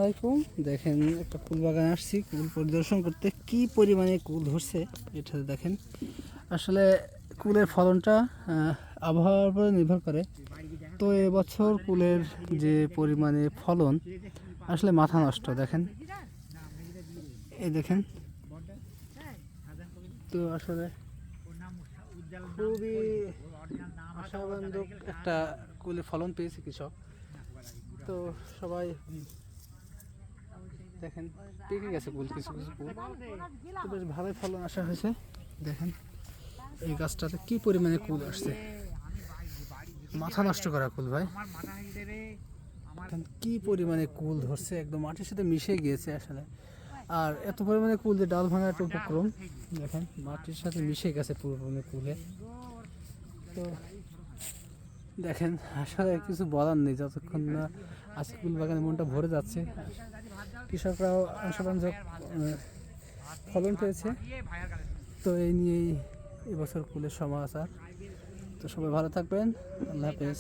আলাইকুম। দেখেন একটা কুল বাগানে আসছি কুল পরিদর্শন করতে, কি পরিমাণে কুল ধরছে এটা দেখেন। আসলে কুলের ফলনটা আবহাওয়ার উপরে নির্ভর করে। তো এবছর কুলের যে পরিমাণে ফলন আসলে মাথা নষ্ট। দেখেন এই দেখেন, তো আসলে খুবই আশাবান্ধক একটা কুলের ফলন পেয়েছে কৃষক। তো সবাই দেখেন পেকে গেছে কুল, কিছু কিছু কুল তো বেশ ভালোই ফলন আসা হয়েছে। দেখেন এই গাছটাতে কি পরিমাণে কুল আসছে, মাথা নষ্ট করা কুল ভাই। কি পরিমাণে কুল ধরছে, একদম মাটির সাথে মিশে গিয়েছে আসলে। আর এত পরিমাণে কুল যে ডাল ভাঙার একটা উপক্রম। দেখেন মাটির সাথে মিশে গেছে পুরোপুরি কুলে। তো দেখেন আসলে কিছু বলার নেই, যতক্ষণ না আজকে কুল বাগানে মনটা ভরে যাচ্ছে। কৃষকরাও আশাবাঞ্জক ফলন পেয়েছে। তো এই নিয়েই এবছর কুলের সমাচার। তো সবাই ভালো থাকবেন, আল্লাহ হাফেজ।